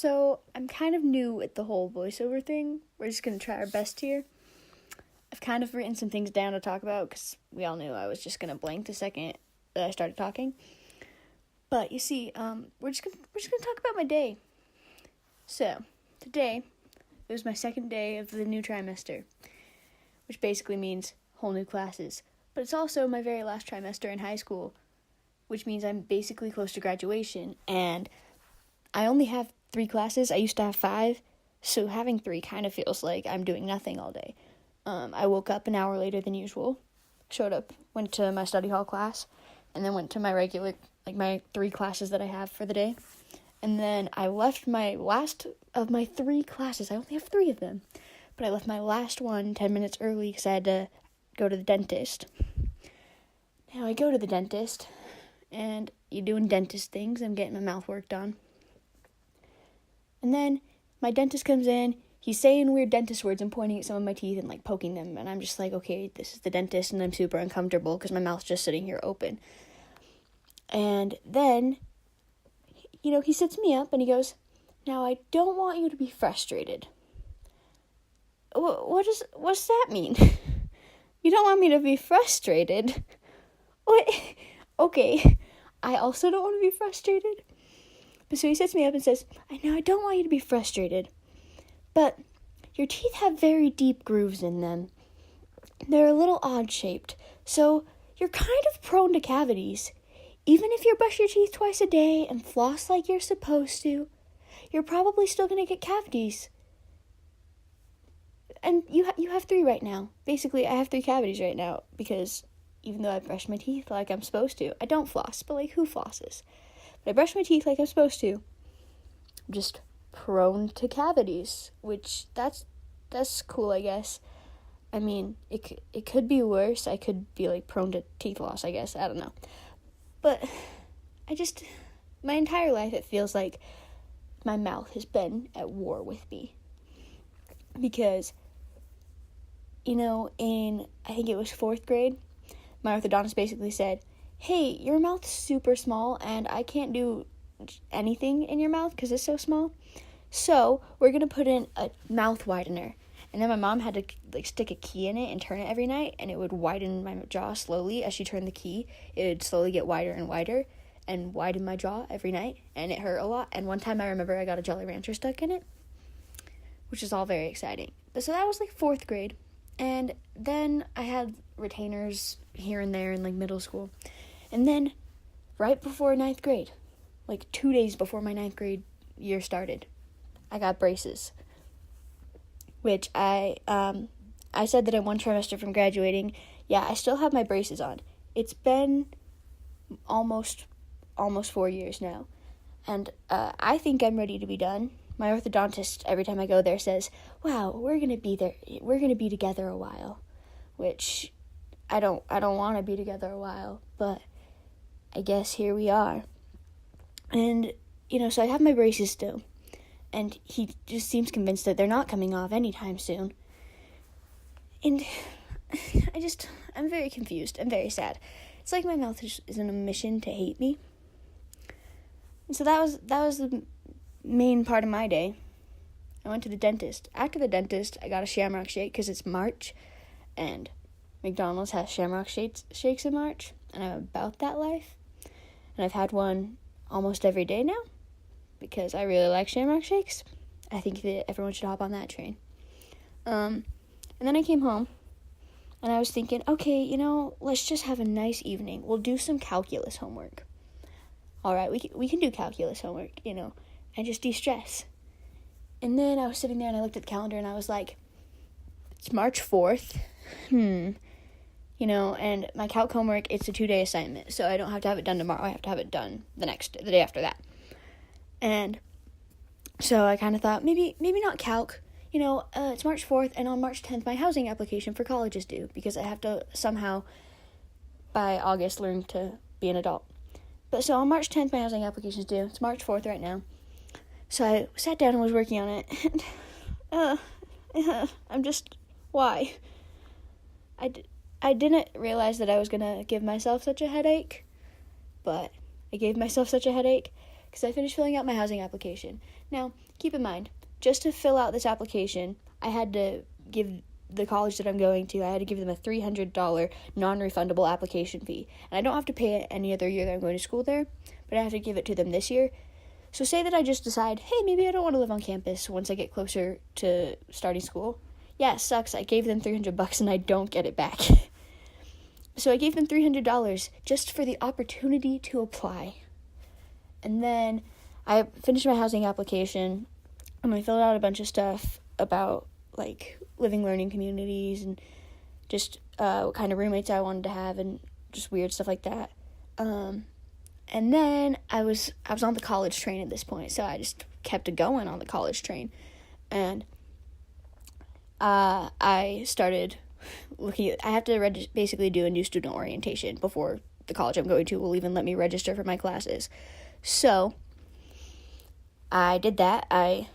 So I'm kind of new at the whole voiceover thing. We're just going to try our best here. I've kind of written some things down to talk about because we all knew I was just going to blank the second that I started talking. But you see, we're just gonna talk about my day. So today, it was my second day of the new trimester, which basically means whole new classes. But it's also my very last trimester in high school, which means I'm basically close to graduation. And I only have 3 classes. I used to have 5, so having 3 kind of feels like I'm doing nothing all day. I woke up an hour later than usual, showed up, went to my study hall class, and then went to my regular, my 3 classes that I have for the day. And then I left my last of my 3 classes. I only have 3 of them. But I left my last one 10 minutes early because I had to go to the dentist. Now I go to the dentist, and you're doing dentist things. I'm getting my mouth worked on. And then my dentist comes in. He's saying weird dentist words and pointing at some of my teeth and, poking them. And I'm just like, okay, this is the dentist, and I'm super uncomfortable because my mouth's just sitting here open. And then, he sits me up and he goes, "Now, I don't want you to be frustrated." What does that mean? You don't want me to be frustrated? What? Okay, I also don't want to be frustrated. But so he sits me up and says, "I don't want you to be frustrated, but your teeth have very deep grooves in them. They're a little odd-shaped, so you're kind of prone to cavities. Even if you brush your teeth twice a day and floss like you're supposed to, you're probably still going to get cavities. And you have 3 right now. Basically, I have 3 cavities right now because even though I brush my teeth like I'm supposed to, I don't floss, but who flosses? But I brush my teeth like I'm supposed to. I'm just prone to cavities, which that's cool, I guess. I mean, it could be worse. I could be prone to teeth loss, I guess. I don't know. But my entire life it feels like my mouth has been at war with me. Because, in, I think it was 4th grade, my orthodontist basically said, "Hey, your mouth's super small and I can't do anything in your mouth because it's so small. So we're going to put in a mouth widener." And then my mom had to stick a key in it and turn it every night, and it would widen my jaw slowly. As she turned the key, it would slowly get wider and wider and widen my jaw every night, and it hurt a lot. And one time I remember I got a Jolly Rancher stuck in it, which is all very exciting. But so that was 4th grade. And then I had retainers here and there in middle school. And then right before 9th grade, 2 days before my 9th grade year started, I got braces. Which I said that I'm 1 trimester from graduating. Yeah, I still have my braces on. It's been almost 4 years now. And I think I'm ready to be done. My orthodontist, every time I go there, says, "Wow, we're going to be there. We're going to be together a while." Which I don't want to be together a while, but I guess here we are. And, so I have my braces still. And he just seems convinced that they're not coming off anytime soon. And I'm very confused. I'm very sad. It's like my mouth is on a mission to hate me. And so that was the main part of my day. I went to the dentist. After the dentist, I got a Shamrock Shake because it's March. And McDonald's has Shamrock Shakes in March. And I'm about that life. And I've had one almost every day now, because I really like Shamrock Shakes. I think that everyone should hop on that train. And then I came home, and I was thinking, okay, let's just have a nice evening. We'll do some calculus homework. All right, we can do calculus homework, and just de-stress. And then I was sitting there, and I looked at the calendar, and I was like, it's March 4th. And my calc homework, it's a 2-day assignment, so I don't have to have it done tomorrow. I have to have it done the day after that. And so I kind of thought, maybe not calc. It's March 4th, and on March 10th, my housing application for college is due, because I have to somehow, by August, learn to be an adult. But so on March 10th, my housing application is due. It's March 4th right now. So I sat down and was working on it, and I'm just, why? I didn't realize that I was going to give myself such a headache, but I gave myself such a headache because I finished filling out my housing application. Now, keep in mind, just to fill out this application, I had to give the college that I'm going to, I had to give them a $300 non-refundable application fee. And I don't have to pay it any other year that I'm going to school there, but I have to give it to them this year. So say that I just decide, hey, maybe I don't want to live on campus once I get closer to starting school. Yeah, it sucks. I gave them $300 and I don't get it back. So I gave them $300 just for the opportunity to apply. And then I finished my housing application and I filled out a bunch of stuff about like living learning communities and just what kind of roommates I wanted to have and just weird stuff like that. And then I was on the college train at this point, so I just kept it going on the college train. And I started looking at, I have to basically do a new student orientation before the college I'm going to will even let me register for my classes. So I did that. I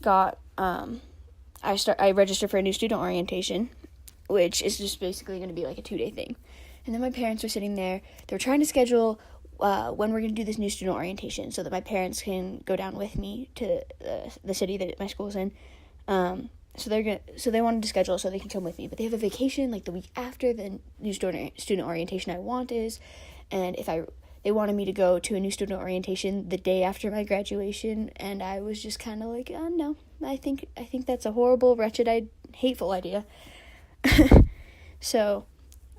got I registered for a new student orientation, which is just basically going to be like a 2-day thing. And then my parents were sitting there. They were trying to schedule when we're going to do this new student orientation so that my parents can go down with me to the city that my school's in. So they wanted to schedule it so they can come with me. But they have a vacation like the week after the new student orientation I want is. And they wanted me to go to a new student orientation the day after my graduation, and I was just kind of like, oh, no, I think that's a horrible, wretched, hateful idea. So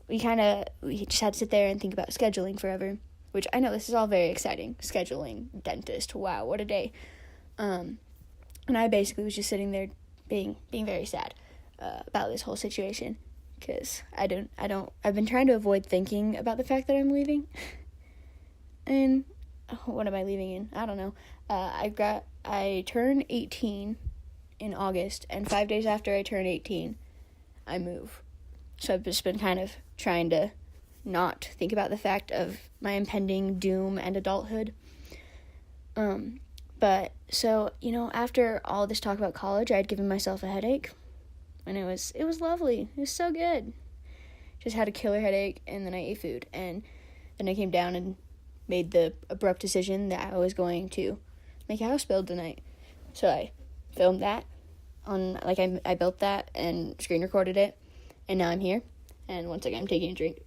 we just had to sit there and think about scheduling forever, which I know this is all very exciting. Scheduling, dentist, wow, what a day. And I basically was just sitting there being very sad about this whole situation, because I've been trying to avoid thinking about the fact that I'm leaving. And what am I leaving in? I don't know. I turn 18 in August, and 5 days after I turn 18, I move. So I've just been kind of trying to not think about the fact of my impending doom and adulthood. But so, after all this talk about college, I had given myself a headache, and it was lovely. It was so good. Just had a killer headache, and then I ate food, and then I came down and made the abrupt decision that I was going to make a house build tonight. So I filmed that I built that and screen recorded it, and now I'm here, and once again I'm taking a drink.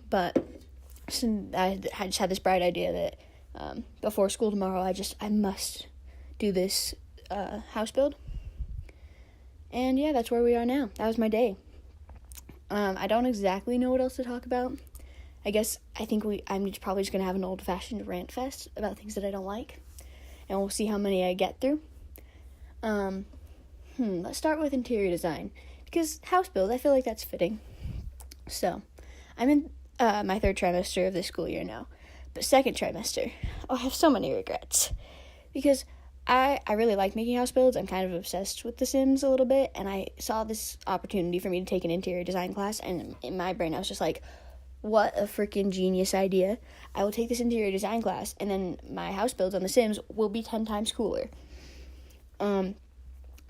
But so I just had this bright idea that before school tomorrow I must do this house build. And yeah, that's where we are now. That was my day. I don't exactly know what else to talk about. I think I'm probably just going to have an old-fashioned rant fest about things that I don't like, and we'll see how many I get through. Let's start with interior design, because house build, I feel like that's fitting. So, I'm in my 3rd trimester of this school year now, but 2nd trimester, I have so many regrets, because I really like making house builds. I'm kind of obsessed with The Sims a little bit, and I saw this opportunity for me to take an interior design class, and in my brain I was just like, what a freaking genius idea. I will take this interior design class, and then my house builds on The Sims will be 10 times cooler. And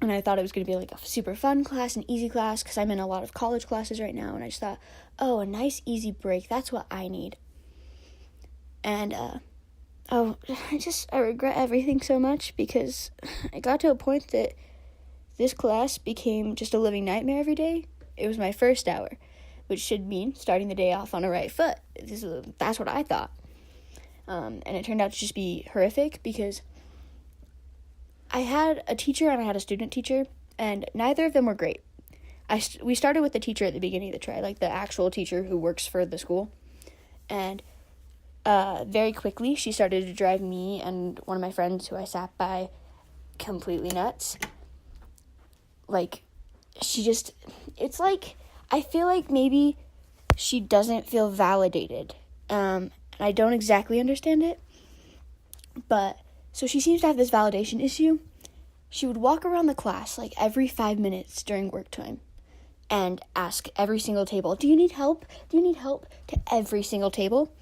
I thought it was going to be like a super fun class, an easy class, because I'm in a lot of college classes right now, and I just thought, oh, a nice easy break, that's what I need. And, I regret everything so much, because I got to a point that this class became just a living nightmare every day. It was my first hour, which should mean starting the day off on a right foot. That's what I thought. And it turned out to just be horrific, because I had a teacher and I had a student teacher, and neither of them were great. We started with the teacher at the beginning of the try, like the actual teacher who works for the school. And very quickly, she started to drive me and one of my friends who I sat by completely nuts. Like, it's like, I feel like maybe she doesn't feel validated. And I don't exactly understand it. But, so she seems to have this validation issue. She would walk around the class, like, every 5 minutes during work time and ask every single table, do you need help? Do you need help? To every single table.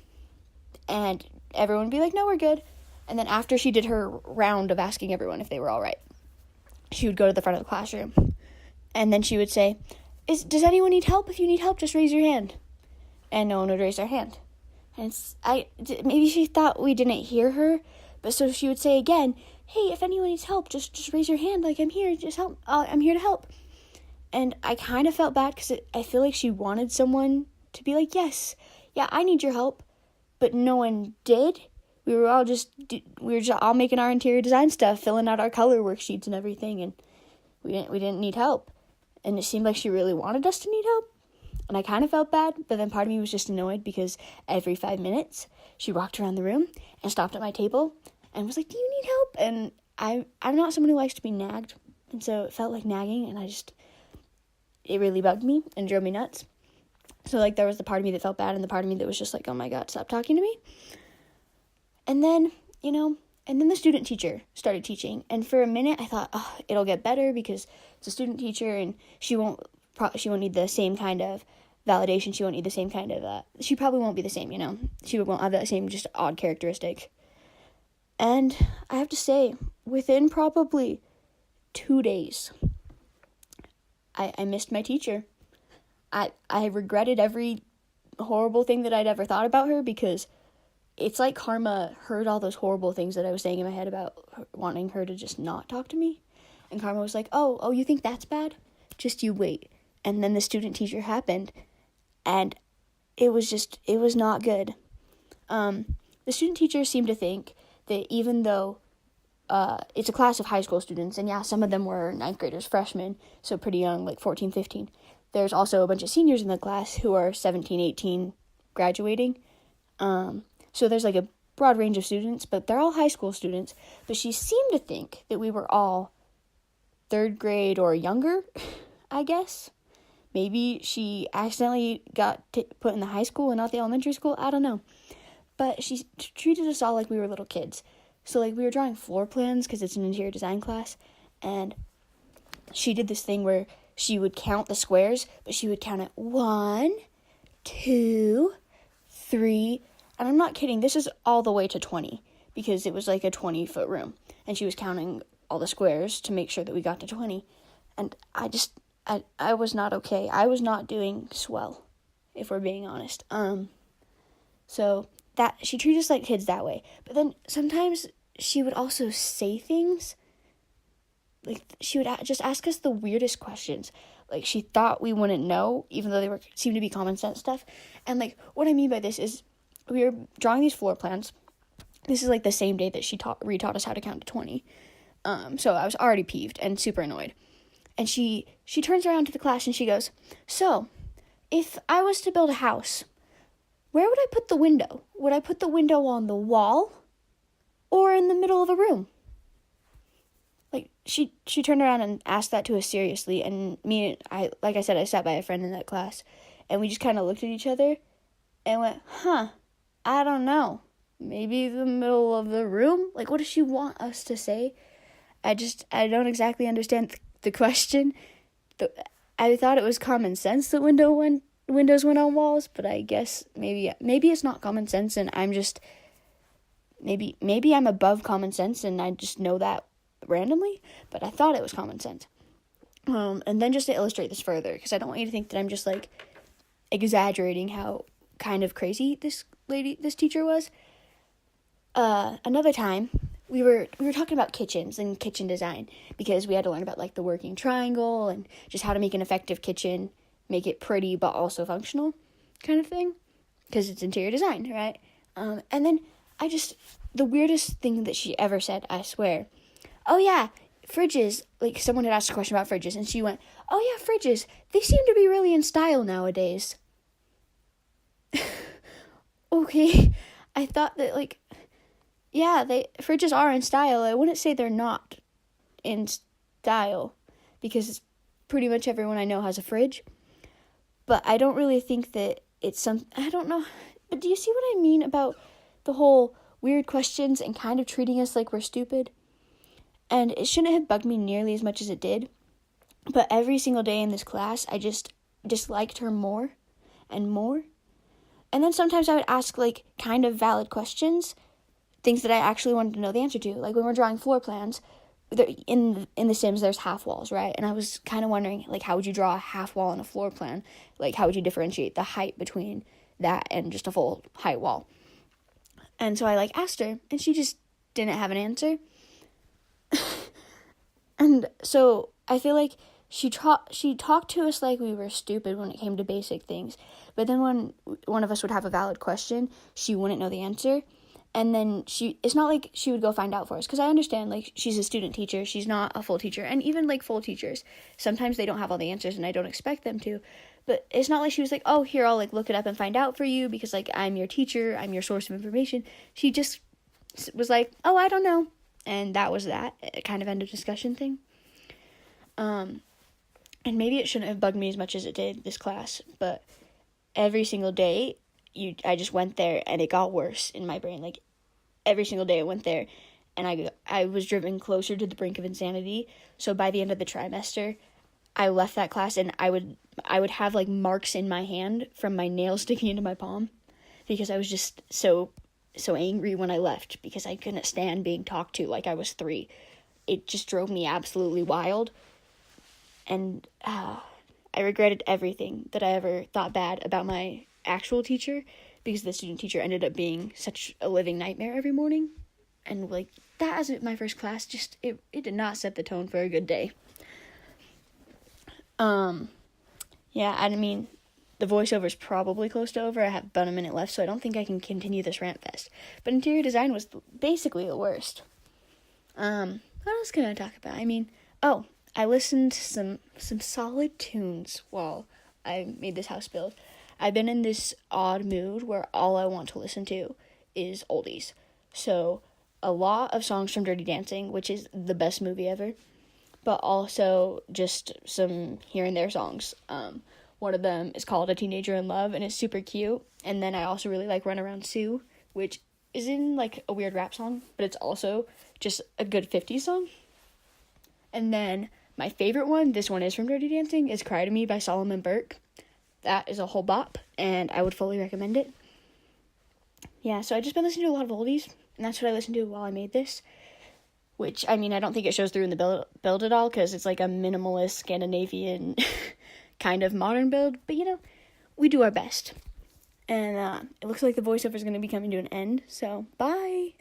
And everyone would be like, no, we're good. And then after she did her round of asking everyone if they were all right, she would go to the front of the classroom. And then she would say, does anyone need help? If you need help, just raise your hand. And no one would raise their hand. And maybe she thought we didn't hear her, but so she would say again, hey, if anyone needs help, just raise your hand, like, I'm here, just help, I'm here to help. And I kind of felt bad because I feel like she wanted someone to be like, yes, yeah, I need your help, but no one did. We were just all making our interior design stuff, filling out our color worksheets and everything, and we didn't need help. And it seemed like she really wanted us to need help, and I kind of felt bad, but then part of me was just annoyed because every 5 minutes she walked around the room and stopped at my table and was like, do you need help? And I'm not someone who likes to be nagged, and so it felt like nagging, and it really bugged me and drove me nuts. So, like, there was the part of me that felt bad and the part of me that was just like, oh my God, stop talking to me. And then, the student teacher started teaching. And for a minute, I thought, oh, it'll get better because it's a student teacher and she won't need the same kind of validation. She won't need the same kind of, she probably won't be the same, She won't have that same just odd characteristic. And I have to say, within probably 2 days, I missed my teacher. I regretted every horrible thing that I'd ever thought about her because it's like karma heard all those horrible things that I was saying in my head about wanting her to just not talk to me. And karma was like, oh, you think that's bad? Just you wait. And then the student teacher happened. And it was not good. The student teacher seemed to think that even though it's a class of high school students, and yeah, some of them were 9th graders, freshmen, so pretty young, like 14, 15. There's also a bunch of seniors in the class who are 17, 18, graduating. So there's like a broad range of students, but they're all high school students. But she seemed to think that we were all 3rd grade or younger, I guess. Maybe she accidentally got put in the high school and not the elementary school. I don't know. But she treated us all like we were little kids. So, like, we were drawing floor plans because it's an interior design class. And she did this thing where she would count the squares, but she would count it 1, 2, 3. And I'm not kidding, this is all the way to 20 because it was like a 20-foot room. And she was counting all the squares to make sure that we got to 20. And I was not okay. I was not doing swell, if we're being honest. So that she treated us like kids that way. But then sometimes she would also say things. Like, she would just ask us the weirdest questions. Like, she thought we wouldn't know, even though seemed to be common sense stuff. And, like, what I mean by this is we were drawing these floor plans. This is, like, the same day that she retaught us how to count to 20. So I was already peeved and super annoyed. And she turns around to the class and she goes, so, if I was to build a house, where would I put the window? Would I put the window on the wall or in the middle of a room? Like, she turned around and asked that to us seriously, and like I said, I sat by a friend in that class, and we just kind of looked at each other and went, I don't know, maybe the middle of the room? Like, what does she want us to say? I don't exactly understand the question. I thought it was common sense that windows went on walls, but I guess maybe it's not common sense, and I'm just, maybe I'm above common sense, and I just know that randomly, but I thought it was common sense. And then just to illustrate this further, because I don't want you to think that I'm just like exaggerating how kind of crazy this teacher was. Another time we were talking about kitchens and kitchen design because we had to learn about like the working triangle and just how to make an effective kitchen, make it pretty but also functional kind of thing, because it's interior design, right? And then the weirdest thing that she ever said, I swear. Oh yeah, fridges. Like, someone had asked a question about fridges, and she went, oh yeah, fridges. They seem to be really in style nowadays. Okay, I thought that, like, yeah, fridges are in style. I wouldn't say they're not in style, because pretty much everyone I know has a fridge. But I don't really think that it's I don't know. But do you see what I mean about the whole weird questions and kind of treating us like we're stupid? And it shouldn't have bugged me nearly as much as it did. But every single day in this class, I just disliked her more and more. And then sometimes I would ask, like, kind of valid questions, things that I actually wanted to know the answer to. Like, when we're drawing floor plans, in the Sims, there's half walls, right? And I was kind of wondering, like, how would you draw a half wall on a floor plan? Like, how would you differentiate the height between that and just a full height wall. And so I like asked her, and she just didn't have an answer. And so I feel like she talked to us like we were stupid when it came to basic things. But then when one of us would have a valid question, she wouldn't know the answer. And then it's not like she would go find out for us, because I understand, like, she's a student teacher, she's not a full teacher, and even, like, full teachers, sometimes they don't have all the answers, and I don't expect them to, but it's not like she was like, oh, here, I'll, like, look it up and find out for you, because, like, I'm your teacher, I'm your source of information. She just was like, oh, I don't know, and that was that, a kind of end of discussion thing. And maybe it shouldn't have bugged me as much as it did this class, but every single day, I just went there, and it got worse in my brain. Like, every single day I went there, and I was driven closer to the brink of insanity. So by the end of the trimester, I left that class, and I would have, like, marks in my hand from my nails sticking into my palm, because I was just so angry when I left, because I couldn't stand being talked to like I was 3. It just drove me absolutely wild, and I regretted everything that I ever thought bad about my actual teacher, because the student teacher ended up being such a living nightmare every morning. And, like, that as my first class, just it did not set the tone for a good day. Yeah, I mean, the voiceover's probably close to over. I have about a minute left, so I don't think I can continue this rant fest. But interior design was basically the worst. What else can I talk about? I mean, I listened to some solid tunes while I made this house build. I've been in this odd mood where all I want to listen to is oldies. So, a lot of songs from Dirty Dancing, which is the best movie ever, but also just some here and there songs. One of them is called A Teenager in Love, and it's super cute. And then I also really like Run Around Sue, which is in, like, a weird rap song, but it's also just a good 50s song. And then my favorite one, this one is from Dirty Dancing, is Cry to Me by Solomon Burke. That is a whole bop, and I would fully recommend it. Yeah, so I've just been listening to a lot of oldies, and that's what I listened to while I made this. Which, I mean, I don't think it shows through in the build at all, because it's like a minimalist, Scandinavian kind of modern build. But, you know, we do our best. And it looks like the voiceover is going to be coming to an end, so bye!